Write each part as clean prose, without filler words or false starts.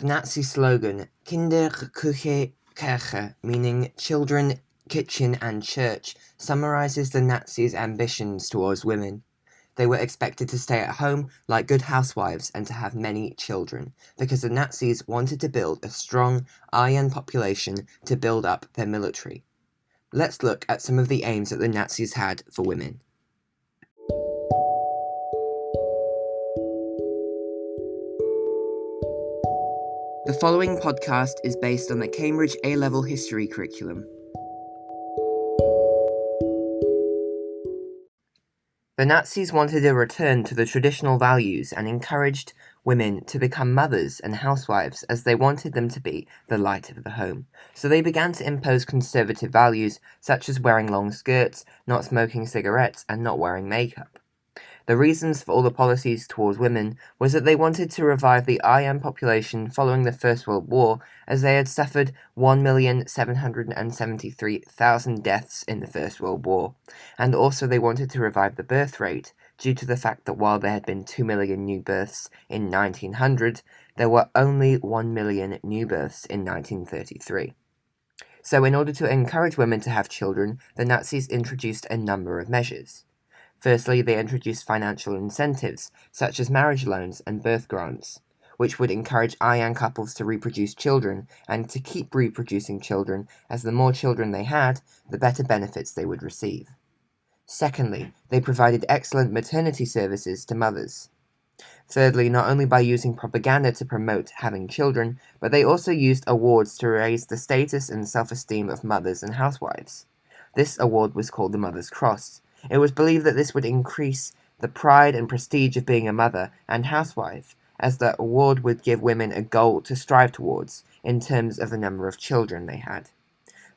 The Nazi slogan, Kinder, Küche, Kirche, meaning children, kitchen and church, summarises the Nazis' ambitions towards women. They were expected to stay at home like good housewives and to have many children, because the Nazis wanted to build a strong aryan population to build up their military. Let's look at some of the aims that the Nazis had for women. The following podcast is based on the Cambridge A-Level History curriculum. The Nazis wanted a return to the traditional values and encouraged women to become mothers and housewives as they wanted them to be the light of the home. So they began to impose conservative values such as wearing long skirts, not smoking cigarettes, and not wearing makeup. The reasons for all the policies towards women was that they wanted to revive the aryan population following the First World War, as they had suffered 1,773,000 deaths in the First World War, and also they wanted to revive the birth rate, due to the fact that while there had been 2 million new births in 1900, there were only 1 million new births in 1933. So in order to encourage women to have children, the Nazis introduced a number of measures. Firstly, they introduced financial incentives, such as marriage loans and birth grants, which would encourage aryan couples to reproduce children and to keep reproducing children, as the more children they had, the better benefits they would receive. Secondly, they provided excellent maternity services to mothers. Thirdly, not only by using propaganda to promote having children, but they also used awards to raise the status and self-esteem of mothers and housewives. This award was called the Mother's Cross. It was believed that this would increase the pride and prestige of being a mother and housewife, as the award would give women a goal to strive towards in terms of the number of children they had.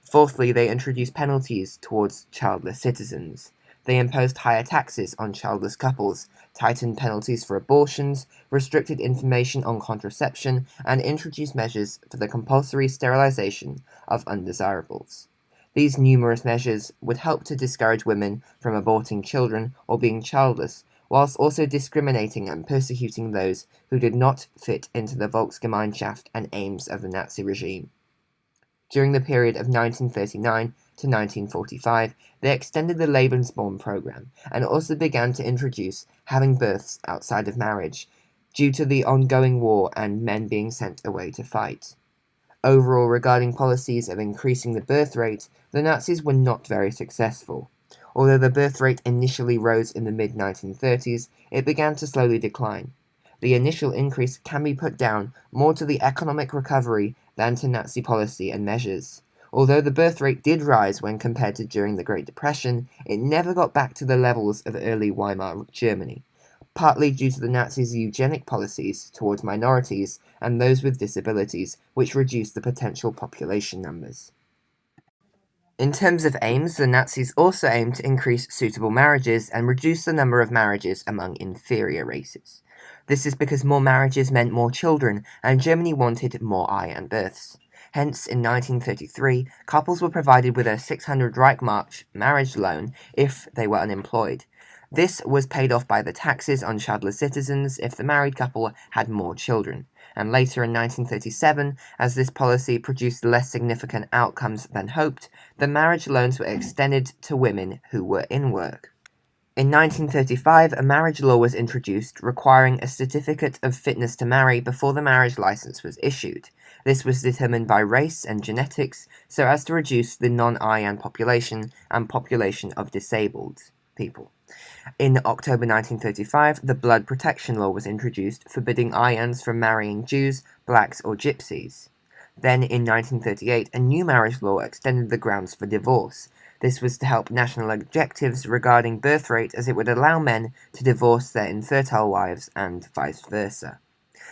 Fourthly, they introduced penalties towards childless citizens. They imposed higher taxes on childless couples, tightened penalties for abortions, restricted information on contraception, and introduced measures for the compulsory sterilization of undesirables. These numerous measures would help to discourage women from aborting children or being childless, whilst also discriminating and persecuting those who did not fit into the Volksgemeinschaft and aims of the Nazi regime. During the period of 1939 to 1945, they extended the Lebensborn program and also began to introduce having births outside of marriage, due to the ongoing war and men being sent away to fight. Overall, regarding policies of increasing the birth rate, the Nazis were not very successful. Although the birth rate initially rose in the mid-1930s, it began to slowly decline. The initial increase can be put down more to the economic recovery than to Nazi policy and measures. Although the birth rate did rise when compared to during the Great Depression, it never got back to the levels of early Weimar Germany, partly due to the Nazis' eugenic policies towards minorities and those with disabilities, which reduced the potential population numbers. In terms of aims, the Nazis also aimed to increase suitable marriages and reduce the number of marriages among inferior races. This is because more marriages meant more children, and Germany wanted more aryan births. Hence, in 1933, couples were provided with a 600 Reichsmark marriage loan if they were unemployed. This was paid off by the taxes on childless citizens if the married couple had more children, and later in 1937, as this policy produced less significant outcomes than hoped, the marriage loans were extended to women who were in work. In 1935, a marriage law was introduced requiring a certificate of fitness to marry before the marriage license was issued. This was determined by race and genetics so as to reduce the non-aryan population and population of disabled people. In October 1935, the Blood Protection Law was introduced, forbidding aryans from marrying Jews, blacks, or gypsies. Then, in 1938, a new marriage law extended the grounds for divorce. This was to help national objectives regarding birth rate, as it would allow men to divorce their infertile wives and vice versa.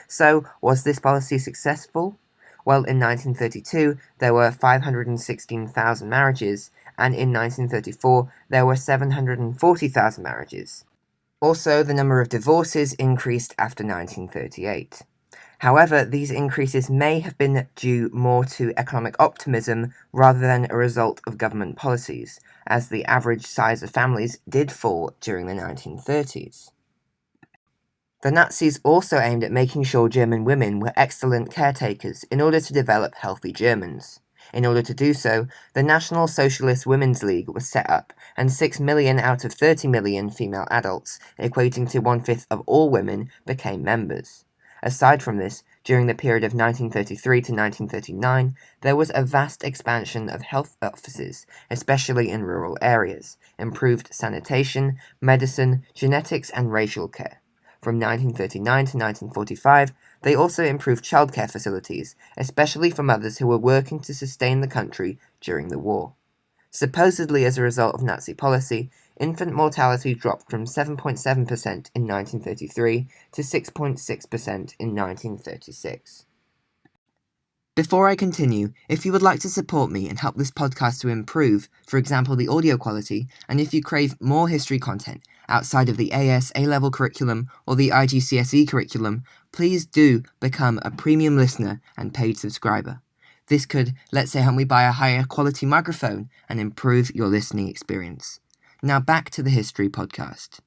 So, was this policy successful? Well, in 1932, there were 516,000 marriages, and in 1934, there were 740,000 marriages. Also, the number of divorces increased after 1938. However, these increases may have been due more to economic optimism rather than a result of government policies, as the average size of families did fall during the 1930s. The Nazis also aimed at making sure German women were excellent caretakers in order to develop healthy Germans. In order to do so, the National Socialist Women's League was set up, and 6 million out of 30 million female adults, equating to 1/5 of all women, became members. Aside from this, during the period of 1933 to 1939, there was a vast expansion of health offices, especially in rural areas, improved sanitation, medicine, genetics, and racial care. From 1939 to 1945, they also improved childcare facilities, especially for mothers who were working to sustain the country during the war. Supposedly as a result of Nazi policy, infant mortality dropped from 7.7% in 1933 to 6.6% in 1936. Before I continue, if you would like to support me and help this podcast to improve, for example the audio quality, and if you crave more history content outside of the AS A-level curriculum or the IGCSE curriculum, please do become a premium listener and paid subscriber. This could, let's say, help me buy a higher quality microphone and improve your listening experience. Now back to the history podcast.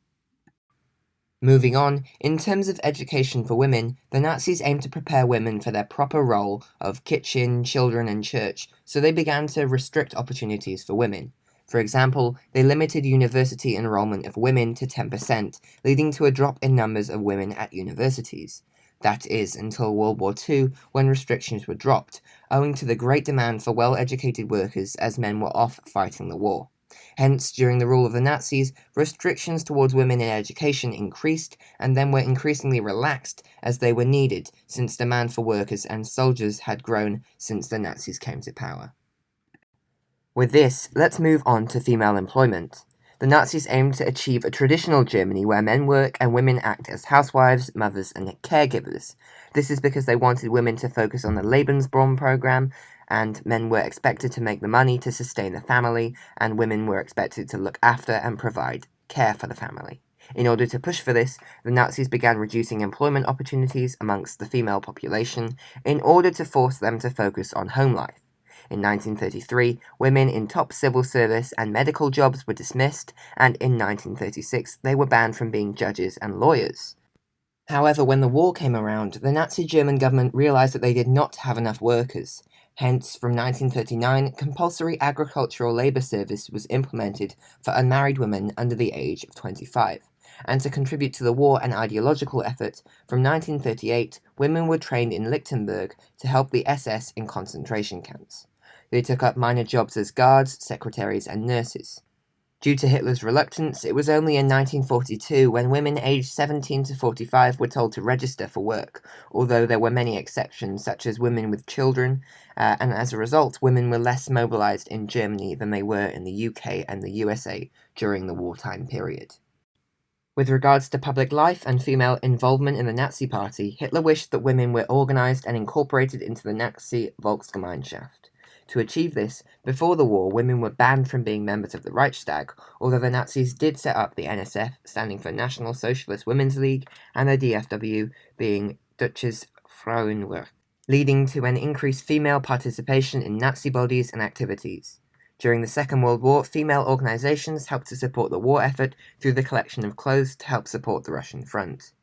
Moving on, in terms of education for women, the Nazis aimed to prepare women for their proper role of kitchen, children, and church, so they began to restrict opportunities for women. For example, they limited university enrollment of women to 10%, leading to a drop in numbers of women at universities. That is, until World War II, when restrictions were dropped, owing to the great demand for well-educated workers as men were off fighting the war. Hence, during the rule of the Nazis, restrictions towards women in education increased and then were increasingly relaxed as they were needed, since demand for workers and soldiers had grown since the Nazis came to power. With this, let's move on to female employment. The Nazis aimed to achieve a traditional Germany where men work and women act as housewives, mothers, and caregivers. This is because they wanted women to focus on the Lebensborn program, and men were expected to make the money to sustain the family, and women were expected to look after and provide care for the family. In order to push for this, the Nazis began reducing employment opportunities amongst the female population in order to force them to focus on home life. In 1933, women in top civil service and medical jobs were dismissed, and in 1936 they were banned from being judges and lawyers. However, when the war came around, the Nazi German government realized that they did not have enough workers. Hence, from 1939, compulsory agricultural labor service was implemented for unmarried women under the age of 25. And to contribute to the war and ideological effort, from 1938, women were trained in Lichtenberg to help the SS in concentration camps. They took up minor jobs as guards, secretaries, and nurses. Due to Hitler's reluctance, it was only in 1942 when women aged 17 to 45 were told to register for work, although there were many exceptions, such as women with children, and as a result, women were less mobilized in Germany than they were in the UK and the USA during the wartime period. With regards to public life and female involvement in the Nazi Party, Hitler wished that women were organized and incorporated into the Nazi Volksgemeinschaft. To achieve this, before the war, women were banned from being members of the Reichstag, although the Nazis did set up the NSF, standing for National Socialist Women's League, and the DFW, being Deutsches Frauenwerk, leading to an increased female participation in Nazi bodies and activities. During the Second World War, female organizations helped to support the war effort through the collection of clothes to help support the Russian front.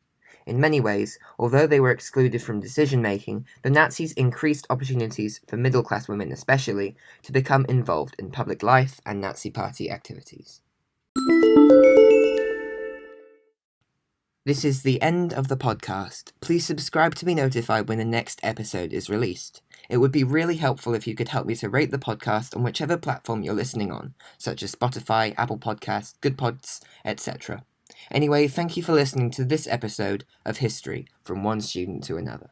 In many ways, although they were excluded from decision-making, the Nazis increased opportunities for middle-class women especially to become involved in public life and Nazi Party activities. This is the end of the podcast. Please subscribe to be notified when the next episode is released. It would be really helpful if you could help me to rate the podcast on whichever platform you're listening on, such as Spotify, Apple Podcasts, Good Pods, etc. Anyway, thank you for listening to this episode of History from One Student to Another.